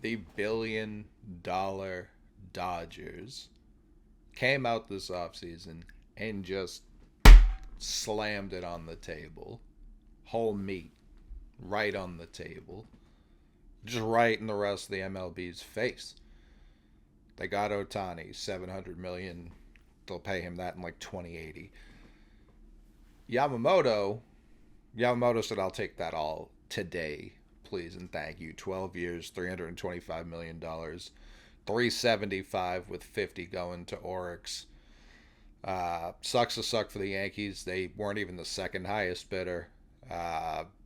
The $1 billion Dodgers came out this offseason and just slammed it on the table. Whole meat right on the table. Just right in the rest of the MLB's face. They got Ohtani, 700 million. They'll pay him that in like 2080. Yamamoto, Yamamoto said, "I'll take that all today, please and thank you." 12 years, $325 million, 375 with 50 going to Oryx. Sucks to suck for the Yankees. They weren't even the second highest bidder.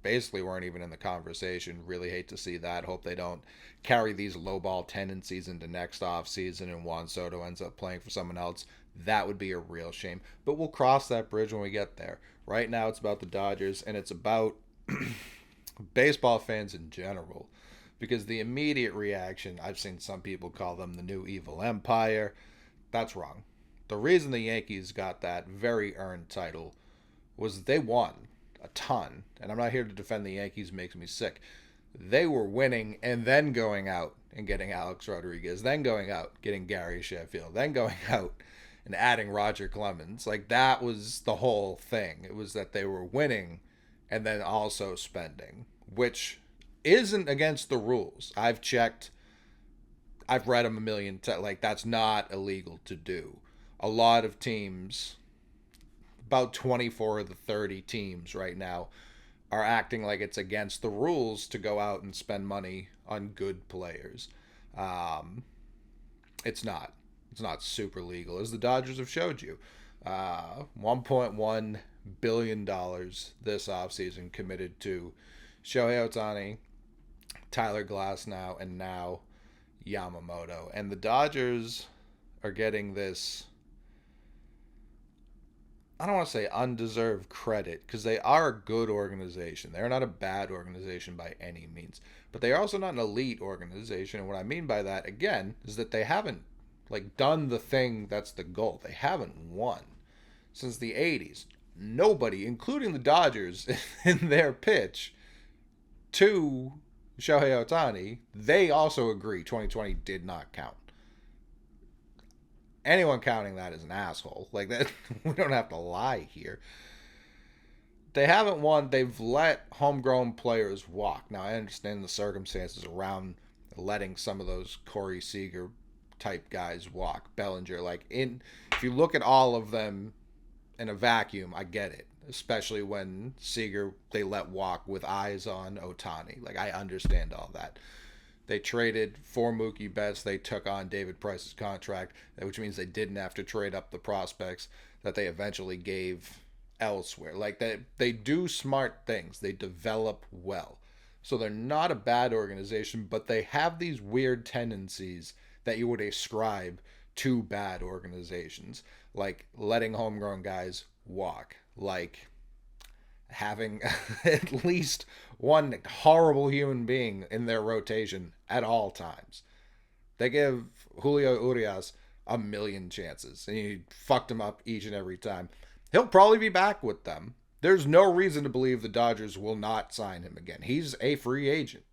Basically weren't even in the conversation. Really hate to see that. Hope they don't carry these lowball tendencies into next offseason and Juan Soto ends up playing for someone else. That would be a real shame. But we'll cross that bridge when we get there. Right now it's about the Dodgers and it's about baseball fans in general. Because the immediate reaction, I've seen some people call them the new evil empire. That's wrong. The reason the Yankees got that very earned title was they won a ton. And I'm not here to defend the Yankees, makes me sick. They were winning and then going out and getting Alex Rodriguez, then going out getting Gary Sheffield, then going out and adding Roger Clemens. Like that was the whole thing. It was that they were winning and then also spending, which isn't against the rules. I've checked. I've read them a million times. Like that's not illegal to do. A lot of teams, about 24 of the 30 teams right now, are acting like it's against the rules to go out and spend money on good players. Um, it's not. It's not super legal, as the Dodgers have showed you. $1.1 billion this offseason committed to Shohei Ohtani, Tyler Glasnow, and now Yamamoto. And the Dodgers are getting this, I don't want to say undeserved credit because they are a good organization. They're not a bad organization by any means, but they are also not an elite organization. And what I mean by that again is that they haven't like done the thing that's the goal. They haven't won since the 80s. Nobody, including the Dodgers in their pitch to Shohei Ohtani, they also agree 2020 did not count. Anyone counting that is an asshole. Like that, we don't have to lie here. They haven't won. They've let homegrown players walk. Now I understand the circumstances around letting some of those Corey Seager type guys walk. Bellinger, like in, if you look at all of them in a vacuum, I get it. Especially when Seager they let walk with eyes on Ohtani. Like I understand all that. They traded for Mookie Betts. They took on David Price's contract, which means they didn't have to trade up the prospects that they eventually gave elsewhere. Like they do smart things. They develop well. So they're not a bad organization, but they have these weird tendencies that you would ascribe to bad organizations, like letting homegrown guys walk, like having at least one horrible human being in their rotation at all times. They give Julio Urias a million chances, and he fucked him up each and every time. He'll probably be back with them. There's no reason to believe the Dodgers will not sign him again. He's a free agent.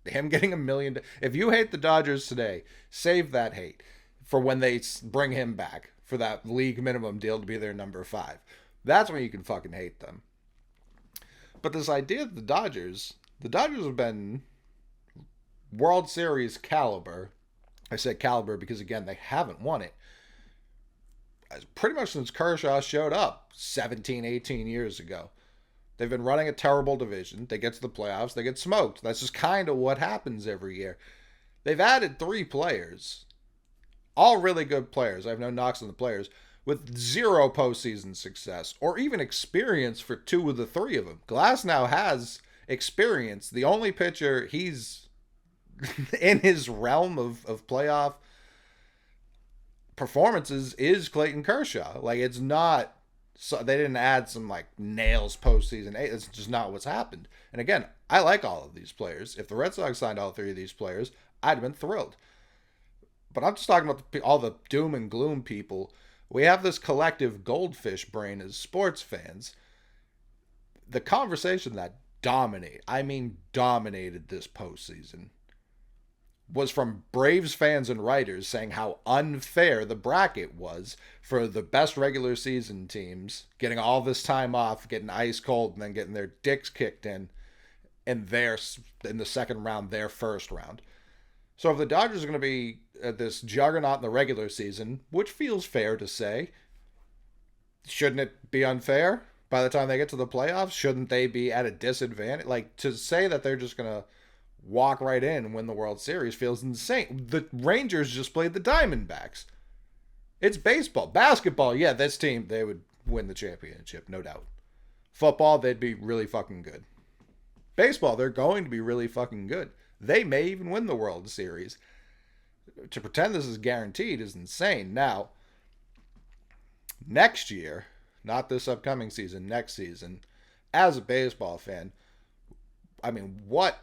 Him getting a million. If you hate the Dodgers today, save that hate for when they bring him back for that league minimum deal to be their number five. That's when you can fucking hate them. But this idea of the Dodgers have been World Series caliber. I said caliber because, again, they haven't won it pretty much since Kershaw showed up 17, 18 years ago. They've been running a terrible division. They get to the playoffs, they get smoked. That's just kind of what happens every year. They've added 3 players, all really good players. I have no knocks on the players, with zero postseason success or even experience for 2 of the 3 of them. Glass now has experience. The only pitcher he's in his realm of playoff performances is Clayton Kershaw. Like it's not, so they didn't add some like nails postseason. It's just not what's happened. And again, I like all of these players. If the Red Sox signed all 3 of these players, I'd have been thrilled. But I'm just talking about all the doom and gloom people. We have this collective goldfish brain as sports fans. The conversation that dominated this postseason was from Braves fans and writers saying how unfair the bracket was for the best regular season teams getting all this time off, getting ice cold, and then getting their dicks kicked in their in the second round, their first round. So if the Dodgers are going to be this juggernaut in the regular season, which feels fair to say, shouldn't it be unfair by the time they get to the playoffs? Shouldn't they be at a disadvantage? Like, to say that they're just going to walk right in and win the World Series feels insane. The Rangers just played the Diamondbacks. It's baseball. Basketball, yeah, this team, they would win the championship, no doubt. Football, they'd be really fucking good. Baseball, they're going to be really fucking good. They may even win the World Series. To pretend this is guaranteed is insane. Now, next year, not this upcoming season, next season, as a baseball fan, I mean, what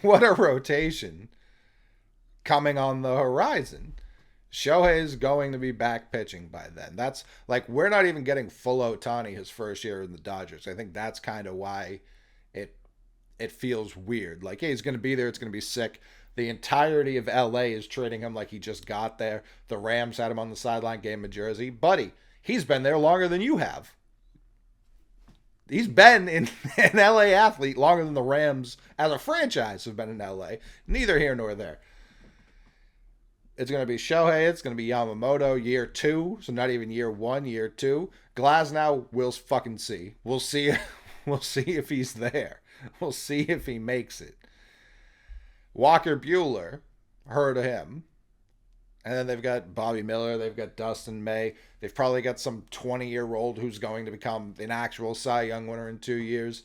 a rotation coming on the horizon. Shohei is going to be back pitching by then. That's like, we're not even getting full Ohtani his first year in the Dodgers. I think that's kind of why it feels weird. Like, hey, he's going to be there. It's going to be sick. The entirety of LA is treating him like he just got there. The Rams had him on the sideline, gave him a jersey. Buddy, he's been there longer than you have. He's been an LA athlete longer than the Rams as a franchise have been in LA. Neither here nor there. It's going to be Shohei. It's going to be Yamamoto year 2. So not even year 1, year 2. Glasnow, we'll fucking see. We'll see. We'll see if he's there. We'll see if he makes it. Walker Buehler, heard of him. And then they've got Bobby Miller. They've got Dustin May. They've probably got some 20-year-old who's going to become an actual Cy Young winner in 2 years.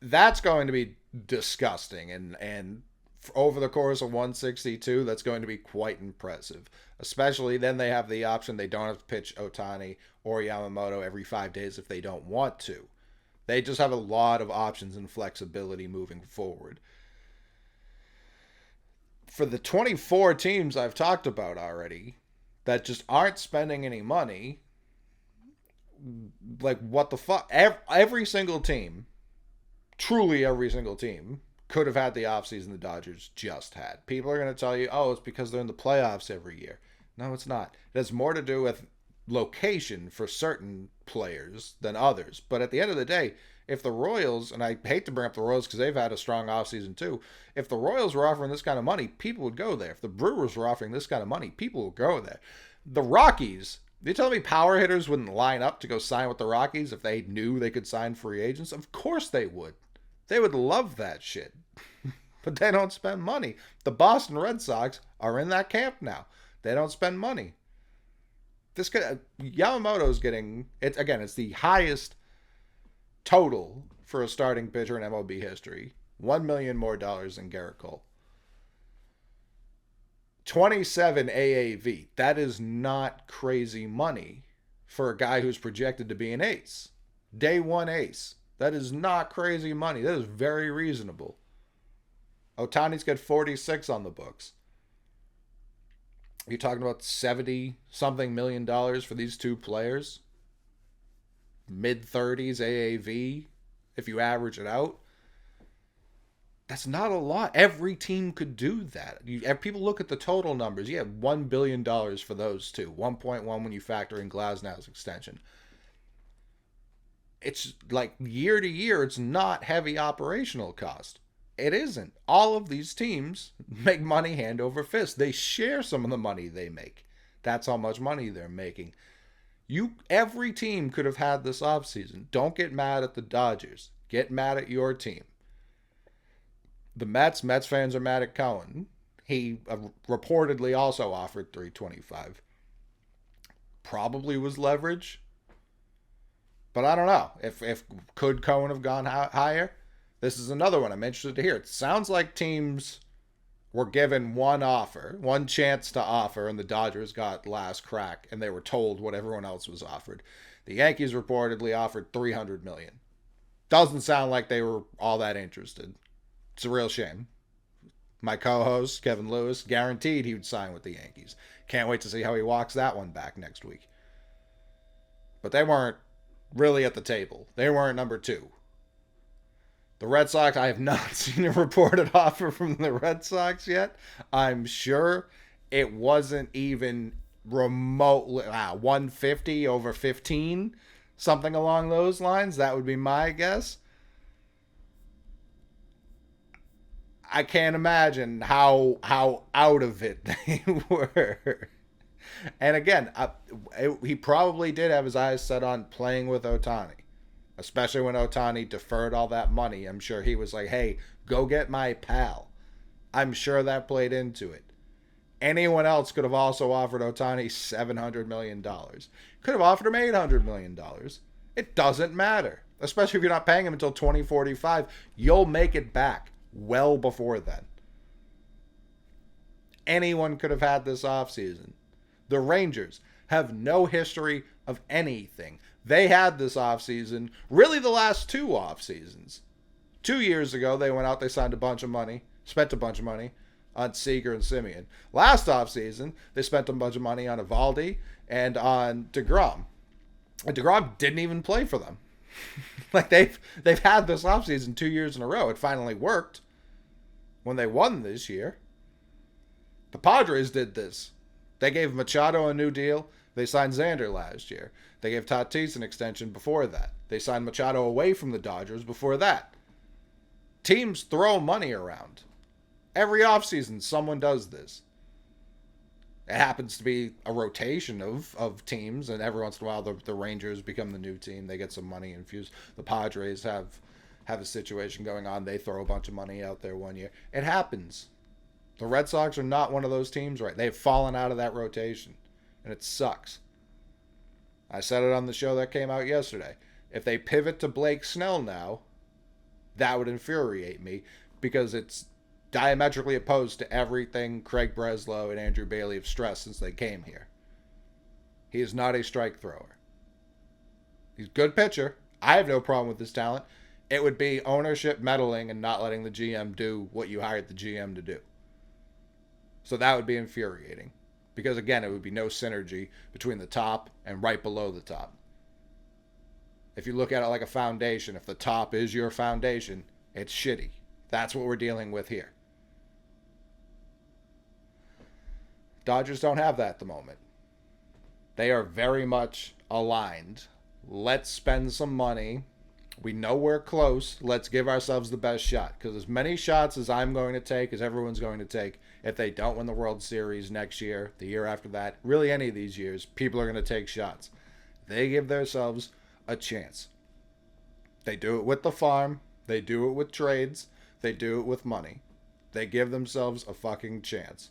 That's going to be disgusting. And over the course of 162, that's going to be quite impressive. Especially then they have the option. They don't have to pitch Ohtani or Yamamoto every 5 days if they don't want to. They just have a lot of options and flexibility moving forward. For the 24 teams I've talked about already that just aren't spending any money, like, what the fuck? Every single team, truly every single team, could have had the offseason the Dodgers just had. People are going to tell you, oh, it's because they're in the playoffs every year. No, it's not. It has more to do with location for certain players than others. But at the end of the day, if the Royals, and I hate to bring up the Royals because they've had a strong offseason too, if the Royals were offering this kind of money, people would go there. If the Brewers were offering this kind of money, people would go there. The Rockies, you tell me power hitters wouldn't line up to go sign with the Rockies if they knew they could sign free agents? Of course they would. They would love that shit. But they don't spend money. The Boston Red Sox are in that camp now. They don't spend money. Yamamoto's getting, it's the highest total for a starting pitcher in MLB history. $1 million more than Garrett Cole. 27 AAV. That is not crazy money for a guy who's projected to be an ace. Day one ace. That is not crazy money. That is very reasonable. Ohtani's got 46 on the books. You're talking about 70-something million for these two players. Mid-30s AAV, if you average it out. That's not a lot. Every team could do that. People look at the total numbers. Yeah, $1 billion for those two. 1.1 when you factor in Glasnow's extension. It's like year to year, it's not heavy operational cost. It isn't. All of these teams make money hand over fist. They share some of the money they make. That's how much money they're making. Every team could have had this offseason. Don't get mad at the Dodgers. Get mad at your team. The Mets fans are mad at Cohen. He reportedly also offered $325. Probably was leverage. But I don't know. If could Cohen have gone higher? This is another one I'm interested to hear. It sounds like teams were given one chance to offer, and the Dodgers got last crack, and they were told what everyone else was offered. The Yankees reportedly offered $300 million. Doesn't sound like they were all that interested. It's a real shame. My co-host, Kevin Lewis, guaranteed he would sign with the Yankees. Can't wait to see how he walks that one back next week. But they weren't really at the table. They weren't number 2. The Red Sox, I have not seen a reported offer from the Red Sox yet. I'm sure it wasn't even remotely 150 over 15, something along those lines. That would be my guess. I can't imagine how out of it they were. And again, he probably did have his eyes set on playing with Ohtani, especially when Ohtani deferred all that money. I'm sure he was like, hey, go get my pal. I'm sure that played into it. Anyone else could have also offered Ohtani $700 million. Could have offered him $800 million. It doesn't matter. Especially if you're not paying him until 2045. You'll make it back well before then. Anyone could have had this offseason. The Rangers have no history of anything. They had this offseason, really the last two off seasons. 2 years ago, they went out, they signed a bunch of money, spent a bunch of money on Seager and Simeon. Last offseason, they spent a bunch of money on Evaldi and on DeGrom. And DeGrom didn't even play for them. Like they've had this offseason 2 years in a row. It finally worked when they won this year. The Padres did this. They gave Machado a new deal. They signed Xander last year. They gave Tatis an extension before that. They signed Machado away from the Dodgers before that. Teams throw money around. Every offseason, someone does this. It happens to be a rotation of teams, and every once in a while the Rangers become the new team. They get some money infused. The Padres have a situation going on. They throw a bunch of money out there one year. It happens. The Red Sox are not one of those teams, right? They've fallen out of that rotation, and it sucks. I said it on the show that came out yesterday. If they pivot to Blake Snell now, that would infuriate me because it's diametrically opposed to everything Craig Breslow and Andrew Bailey have stressed since they came here. He is not a strike thrower. He's a good pitcher. I have no problem with his talent. It would be ownership meddling and not letting the GM do what you hired the GM to do. So that would be infuriating. Because again, it would be no synergy between the top and right below the top. If you look at it like a foundation, if the top is your foundation, it's shitty. That's what we're dealing with here. Dodgers don't have that at the moment. They are very much aligned. Let's spend some money. We know we're close. Let's give ourselves the best shot. Because as many shots as I'm going to take, as everyone's going to take, if they don't win the World Series next year, the year after that, really any of these years, people are going to take shots. They give themselves a chance. They do it with the farm. They do it with trades. They do it with money. They give themselves a fucking chance.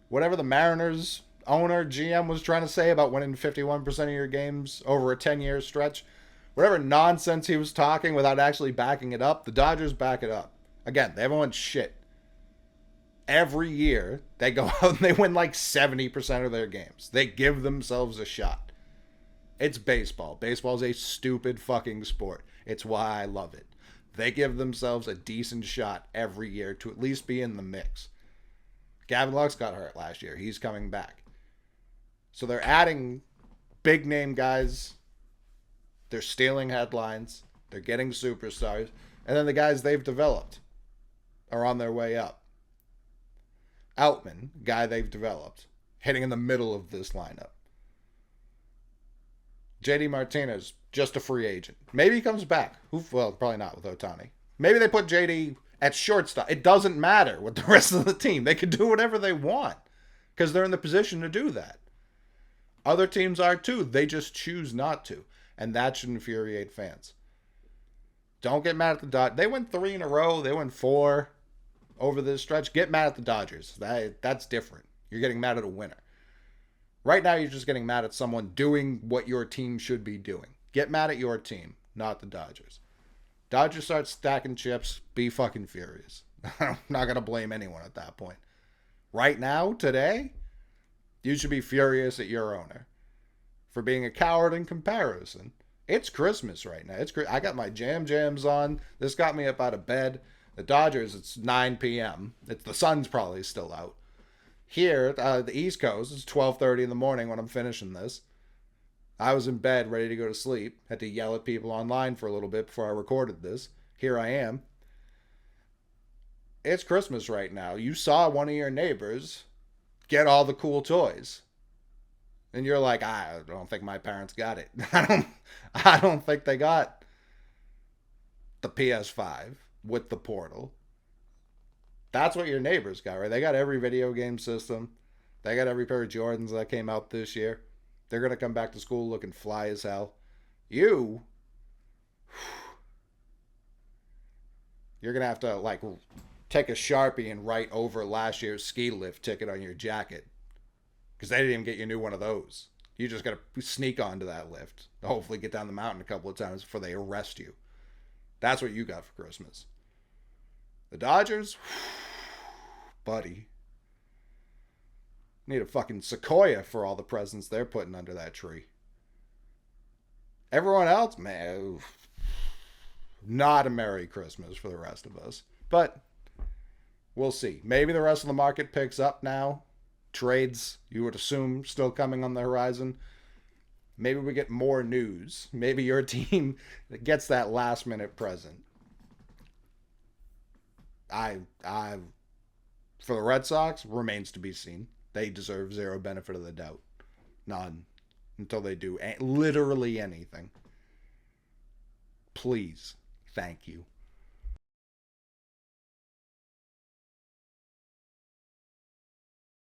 Whatever the Mariners owner, GM was trying to say about winning 51% of your games over a 10-year stretch, whatever nonsense he was talking without actually backing it up, the Dodgers back it up. Again, they haven't won shit. Every year, they go out and they win like 70% of their games. They give themselves a shot. It's baseball. Baseball is a stupid fucking sport. It's why I love it. They give themselves a decent shot every year to at least be in the mix. Gavin Lux got hurt last year. He's coming back. So they're adding big name guys. They're stealing headlines. They're getting superstars. And then the guys they've developed are on their way up. Outman, guy they've developed, hitting in the middle of this lineup. JD Martinez, just a free agent. Maybe he comes back. Well, probably not with Ohtani. Maybe they put JD at shortstop. It doesn't matter with the rest of the team. They can do whatever they want because they're in the position to do that. Other teams are too. They just choose not to. And that should infuriate fans. Don't get mad at the Dodgers. They went 3 in a row. They went 4 over this stretch. Get mad at the Dodgers. That's different. You're getting mad at a winner. Right now, you're just getting mad at someone doing what your team should be doing. Get mad at your team, not the Dodgers. Dodgers start stacking chips. Be fucking furious. I'm not going to blame anyone at that point. Right now, today, you should be furious at your owner for being a coward in comparison. It's Christmas right now. I got my jams on. This got me up out of bed. The Dodgers, it's 9 p.m. The sun's probably still out. Here, the East Coast, it's 12:30 in the morning when I'm finishing this. I was in bed, ready to go to sleep. Had to yell at people online for a little bit before I recorded this. Here I am. It's Christmas right now. You saw one of your neighbors get all the cool toys. And you're like, I don't think my parents got it. I don't think they got the PS5 with the Portal. That's what your neighbors got, right? They got every video game system. They got every pair of Jordans that came out this year. They're gonna come back to school looking fly as hell. You, you're gonna have to like take a Sharpie and write over last year's ski lift ticket on your jacket because they didn't even get you a new one of those. You just gotta sneak onto that lift. Hopefully, get down the mountain a couple of times before they arrest you. That's what you got for Christmas. The Dodgers, buddy, need a fucking sequoia for all the presents they're putting under that tree. Everyone else, man, not a Merry Christmas for the rest of us. But we'll see. Maybe the rest of the market picks up now. Trades, you would assume, still coming on the horizon. Maybe we get more news. Maybe your team gets that last minute present. I, for the Red Sox, remains to be seen. They deserve zero benefit of the doubt. None. Until they do literally anything. Please. Thank you.